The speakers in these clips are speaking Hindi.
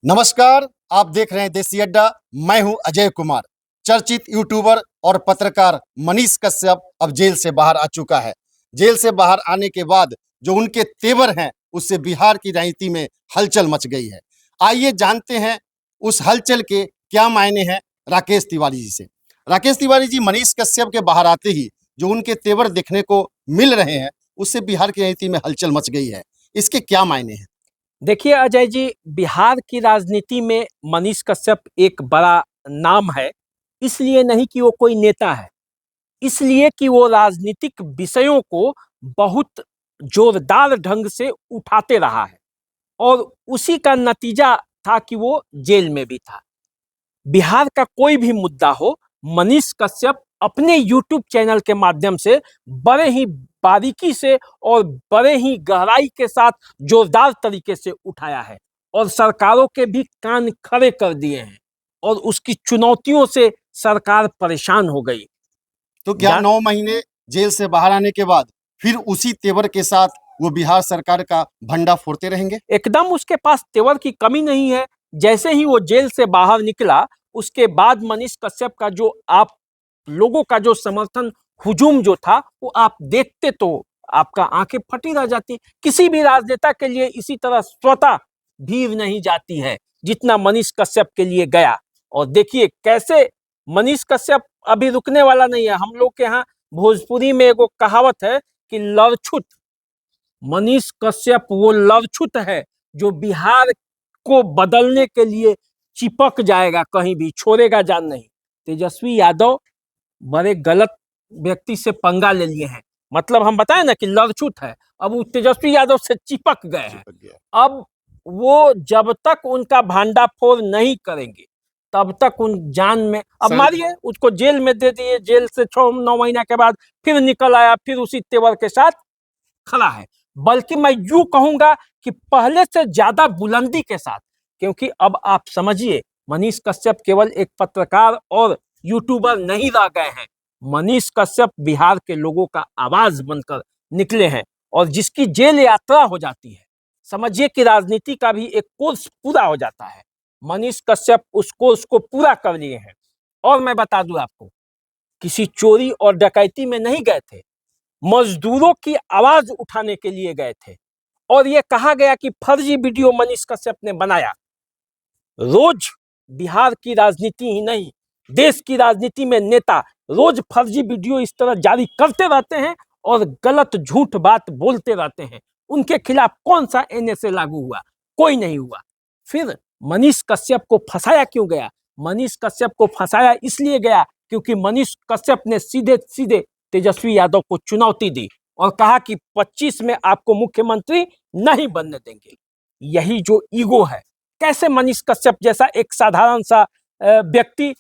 नमस्कार, आप देख रहे हैं देसी अड्डा। मैं हूं अजय कुमार। चर्चित यूट्यूबर और पत्रकार मनीष कश्यप अब जेल से बाहर आ चुका है। जेल से बाहर आने के बाद जो उनके तेवर हैं, उससे बिहार की राजनीति में हलचल मच गई है। आइए जानते हैं उस हलचल के क्या मायने हैं राकेश तिवारी जी से। राकेश तिवारी जी, मनीष कश्यप के बाहर आते ही जो उनके तेवर देखने को मिल रहे हैं, उससे बिहार की राजनीति में हलचल मच गई है। इसके क्या मायने हैं? देखिए अजय जी, बिहार की राजनीति में मनीष कश्यप एक बड़ा नाम है। इसलिए नहीं कि वो कोई नेता है, इसलिए कि वो राजनीतिक विषयों को बहुत जोरदार ढंग से उठाते रहा है और उसी का नतीजा था कि वो जेल में भी था। बिहार का कोई भी मुद्दा हो, मनीष कश्यप अपने यूट्यूब चैनल के माध्यम से बड़े ही बारीकी से और बड़े ही गहराई के साथ जोरदार तरीके से उठाया है और सरकारों के भी कान खड़े कर दिए हैं और उसकी चुनौतियों से सरकार परेशान हो गई। तो क्या 9 महीने जेल से बाहर आने के बाद फिर उसी तेवर के साथ वो बिहार सरकार का भंडा फोड़ते रहेंगे? एकदम उसके पास तेवर की कमी नहीं है। जैसे ही वो जेल से बाहर निकला, उसके बाद मनीष कश्यप का जो आप लोगों का जो समर्थन हुजूम जो था, वो आप देखते तो आपका आंखें फटी रह जाती। किसी भी राजनेता के लिए इसी तरह स्वतः भीड़ नहीं जाती है जितना मनीष कश्यप के लिए गया। और देखिए कैसे मनीष कश्यप अभी रुकने वाला नहीं है। हम लोग के यहाँ भोजपुरी में एगो कहावत है कि लड़छुत। मनीष कश्यप वो लड़छुत है जो बिहार को बदलने के लिए चिपक जाएगा, कहीं भी छोड़ेगा जान नहीं। तेजस्वी यादव बड़े गलत व्यक्ति से पंगा ले लिए हैं। मतलब हम बताएं ना कि लड़छुत है, अब वो तेजस्वी यादव से चिपक गए हैं। अब वो जब तक उनका भांडाफोड़ नहीं करेंगे तब तक उन जान में, अब मारिए उसको जेल में दे दिए। जेल से 6-9 महीना के बाद फिर निकल आया, फिर उसी तेवर के साथ खड़ा है। बल्कि मैं यूं कहूंगा कि पहले से ज्यादा बुलंदी के साथ। क्योंकि अब आप समझिए, मनीष कश्यप केवल एक पत्रकार और यूट्यूबर नहीं रह गए हैं। मनीष कश्यप बिहार के लोगों का आवाज बनकर निकले हैं और जिसकी जेल यात्रा हो जाती है, समझिए कि राजनीति का भी एक कोर्स पूरा हो जाता है। मनीष कश्यप उस कोर्स को पूरा कर लिए हैं। और मैं बता दूं आपको, किसी चोरी और डकैती में नहीं गए थे, मजदूरों की आवाज उठाने के लिए गए थे। और यह कहा गया कि फर्जी वीडियो मनीष कश्यप ने बनाया। रोज बिहार की राजनीति ही नहीं, देश की राजनीति में नेता रोज फर्जी वीडियो इस तरह जारी करते रहते हैं और गलत झूठ बात बोलते रहते हैं। उनके खिलाफ कौन सा एनएसए लागू हुआ? कोई नहीं हुआ। फिर मनीष कश्यप को फंसाया क्यों गया? मनीष कश्यप को फंसाया इसलिए गया क्योंकि मनीष कश्यप ने सीधे सीधे तेजस्वी यादव को चुनौती दी और कहा कि 25 में आपको मुख्यमंत्री नहीं बनने देंगे। यही जो ईगो है, कैसे मनीष कश्यप जैसा एक साधारण सा व्यक्ति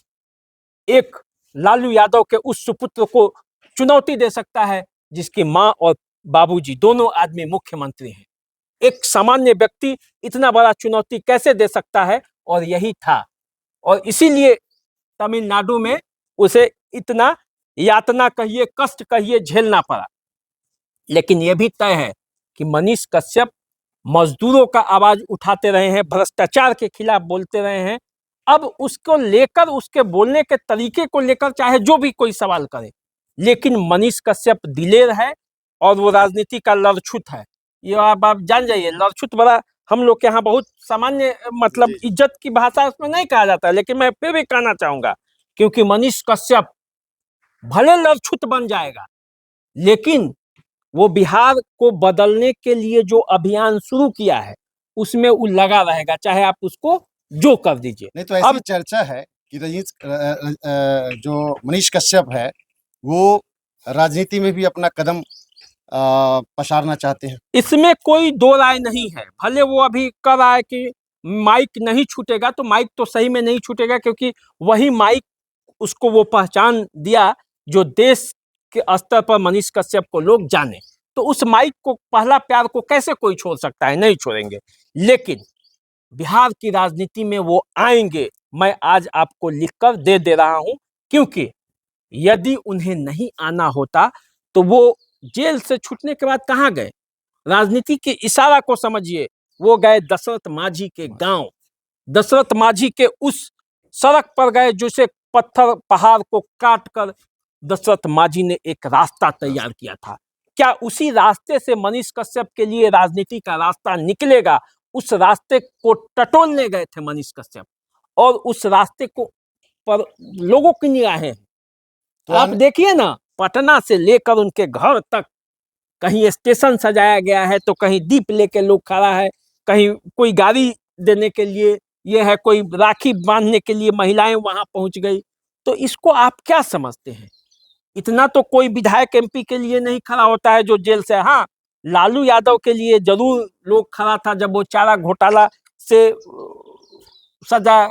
एक लालू यादव के उस सुपुत्र को चुनौती दे सकता है जिसकी मां और बाबूजी दोनों आदमी मुख्यमंत्री हैं? एक सामान्य व्यक्ति इतना बड़ा चुनौती कैसे दे सकता है? और यही था, और इसीलिए तमिलनाडु में उसे इतना यातना कहिए, कष्ट कहिए, झेलना पड़ा। लेकिन यह भी तय है कि मनीष कश्यप मजदूरों का आवाज उठाते रहे हैं, भ्रष्टाचार के खिलाफ बोलते रहे हैं। अब उसको लेकर, उसके बोलने के तरीके को लेकर चाहे जो भी कोई सवाल करे, लेकिन मनीष कश्यप दिलेर है और वो राजनीति का लड़छुत है। ये आप जान जाइए, लड़छुत बड़ा हम लोग के यहाँ बहुत सामान्य, मतलब इज्जत की भाषा उसमें नहीं कहा जाता, लेकिन मैं फिर भी कहना चाहूंगा क्योंकि मनीष कश्यप भले लड़छुत बन जाएगा, लेकिन वो बिहार को बदलने के लिए जो अभियान शुरू किया है उसमें वो लगा रहेगा, चाहे आप उसको जो कर दीजिए। नहीं तो ऐसी चर्चा है कि जो मनीष कश्यप है वो राजनीति में भी अपना कदम पसारना चाहते हैं। इसमें कोई दो राय नहीं है। भले वो अभी कर रहा है कि माइक नहीं छूटेगा, तो माइक तो सही में नहीं छूटेगा क्योंकि वही माइक उसको वो पहचान दिया जो देश के स्तर पर मनीष कश्यप को लोग जाने। तो उस माइक को, पहला प्यार को कैसे कोई छोड़ सकता है? नहीं छोड़ेंगे। लेकिन बिहार की राजनीति में वो आएंगे, मैं आज आपको लिखकर दे रहा हूं, क्योंकि यदि उन्हें नहीं आना होता तो वो जेल से छूटने के बाद कहां गए? राजनीति के इशारा को समझिए, वो गए दशरथ मांझी के गांव। दशरथ माझी के उस सड़क पर गए जिसे पत्थर पहाड़ को काट कर दशरथ माझी ने एक रास्ता तैयार किया था। क्या उसी रास्ते से मनीष कश्यप के लिए राजनीति का रास्ता निकलेगा? उस रास्ते को टटोलने गए थे मनीष कश्यप, और उस रास्ते को पर लोगों की निगाहें हैं। तो आप देखिए ना, पटना से लेकर उनके घर तक कहीं स्टेशन सजाया गया है, तो कहीं दीप लेके लोग खड़ा है, कहीं कोई गाड़ी देने के लिए ये है, कोई राखी बांधने के लिए महिलाएं वहां पहुंच गई। तो इसको आप क्या समझते हैं? इतना तो कोई विधायक एमपी के लिए नहीं खड़ा होता है जो जेल से। हाँ, लालू यादव के लिए जरूर लोग खड़ा था जब वो चारा घोटाला से सजा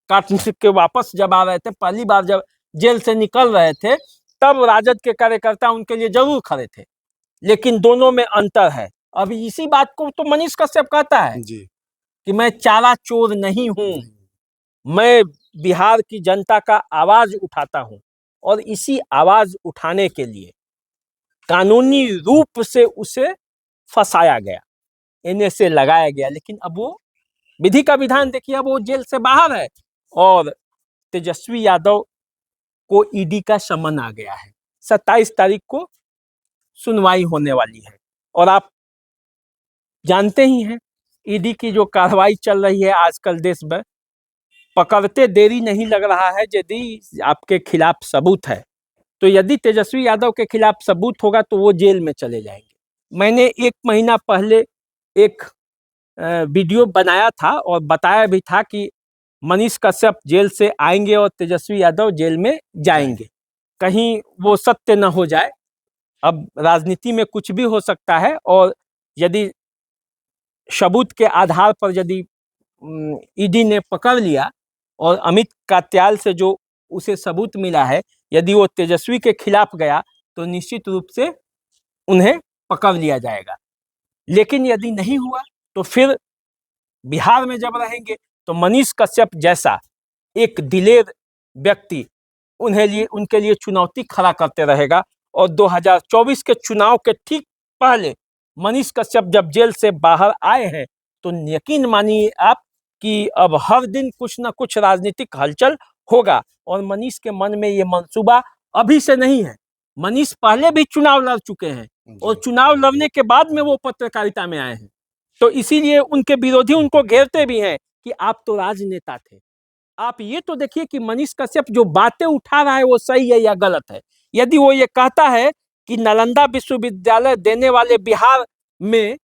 काटने के वापस जब आ रहे थे, पहली बार जब जेल से निकल रहे थे, तब राजद के कार्यकर्ता उनके लिए जरूर खड़े थे। लेकिन दोनों में अंतर है। अब इसी बात को तो मनीष कश्यप कहता है जी कि मैं चारा चोर नहीं हूं, मैं बिहार की जनता का आवाज उठाता हूं, और इसी आवाज उठाने के लिए कानूनी रूप से उसे फंसाया गया, एनएसए लगाया गया। लेकिन अब वो विधि का विधान देखिए, अब वो जेल से बाहर है और तेजस्वी यादव को ईडी का समन आ गया है। 27 तारीख को सुनवाई होने वाली है, और आप जानते ही हैं ईडी की जो कार्रवाई चल रही है आजकल देश में, पकड़ते देरी नहीं लग रहा है। यदि आपके खिलाफ सबूत है, तो यदि तेजस्वी यादव के खिलाफ सबूत होगा तो वो जेल में चले जाएंगे। मैंने 1 महीना पहले एक वीडियो बनाया था और बताया भी था कि मनीष कश्यप जेल से आएंगे और तेजस्वी यादव जेल में जाएंगे। कहीं वो सत्य न हो जाए। अब राजनीति में कुछ भी हो सकता है, और यदि सबूत के आधार पर यदि ईडी ने पकड़ लिया और अमित कात्याल से जो उसे सबूत मिला है, यदि वो तेजस्वी के खिलाफ गया तो निश्चित रूप से उन्हें पकड़ लिया जाएगा। लेकिन यदि नहीं हुआ तो फिर बिहार में जब रहेंगे तो मनीष कश्यप जैसा एक दिलेर व्यक्ति उनके लिए चुनौती खड़ा करते रहेगा। और 2024 के चुनाव के ठीक पहले मनीष कश्यप जब जेल से बाहर आए हैं, तो यकीन मानिए आप कि अब हर दिन कुछ ना कुछ राजनीतिक हलचल होगा। और मनीष के मन में ये मंसूबा अभी से नहीं है, मनीष पहले भी चुनाव लड़ चुके हैं, और चुनाव लड़ने के बाद में वो पत्रकारिता में आए हैं। तो इसीलिए उनके विरोधी उनको घेरते भी हैं कि आप तो राजनेता थे। आप ये तो देखिए कि मनीष कश्यप जो बातें उठा रहा है वो सही है या गलत है। यदि वो ये कहता है कि नालंदा विश्वविद्यालय देने वाले बिहार में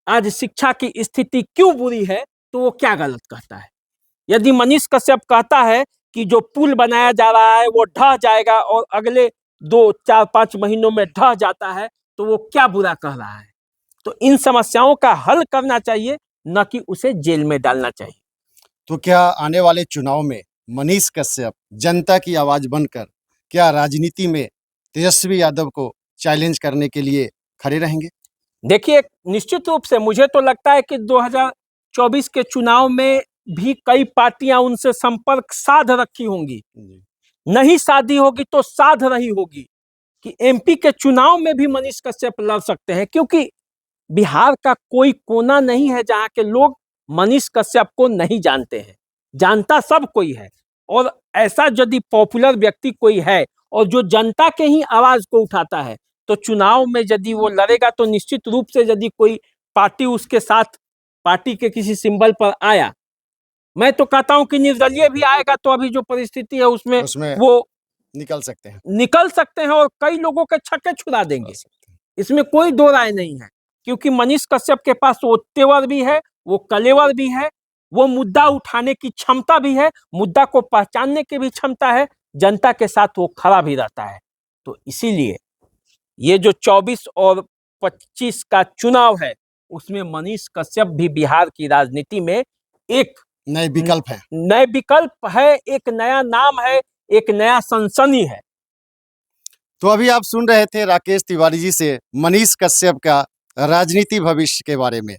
आज शिक्षा की स्थिति क्यों बुरी है, तो वो क्या गलत कहता है। यदि मनीष कश्यप कहता है कि जो पुल बनाया जा रहा है वो ढह जाएगा और अगले 2, 4, 5 महीनों में ढह जाता है, तो वो क्या बुरा कह रहा है। तो इन समस्याओं का हल करना चाहिए, न कि उसे जेल में डालना चाहिए। तो क्या आने वाले चुनाव में मनीष कश्यप जनता की आवाज बनकर क्या राजनीति में तेजस्वी यादव को चैलेंज करने के लिए खड़े रहेंगे? देखिए, निश्चित रूप से मुझे तो लगता है कि 2024 के चुनाव में भी कई पार्टियां उनसे संपर्क साध रखी होंगी, नहीं साधी होगी तो साध रही होगी कि एमपी के चुनाव में भी मनीष कश्यप लड़ सकते हैं। क्योंकि बिहार का कोई कोना नहीं है जहां के लोग मनीष कश्यप को नहीं जानते हैं, जानता सब कोई है। और ऐसा यदि पॉपुलर व्यक्ति कोई है और जो जनता के ही आवाज को उठाता है, तो चुनाव में यदि वो लड़ेगा तो निश्चित रूप से यदि कोई पार्टी उसके साथ पार्टी के किसी सिंबल पर आया, मैं तो कहता हूं कि निर्दलीय भी आएगा, तो अभी जो परिस्थिति है उसमें वो निकल सकते हैं और कई लोगों के छक्के छुड़ा देंगे। इसमें कोई दो राय नहीं है, क्योंकि मनीष कश्यप के पास वो तेवर भी है, वो कलेवर भी है, वो मुद्दा उठाने की क्षमता भी है, मुद्दा को पहचानने की भी क्षमता है, जनता के साथ वो खड़ा भी रहता है। तो इसीलिए ये जो 24 और 25 का चुनाव है, उसमें मनीष कश्यप भी बिहार की राजनीति में एक नए विकल्प है, एक नया नाम है, एक नया सनसनी है। तो अभी आप सुन रहे थे राकेश तिवारी जी से मनीष कश्यप का राजनीति भविष्य के बारे में।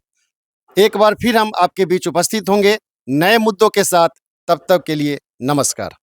एक बार फिर हम आपके बीच उपस्थित होंगे नए मुद्दों के साथ। तब तक के लिए नमस्कार।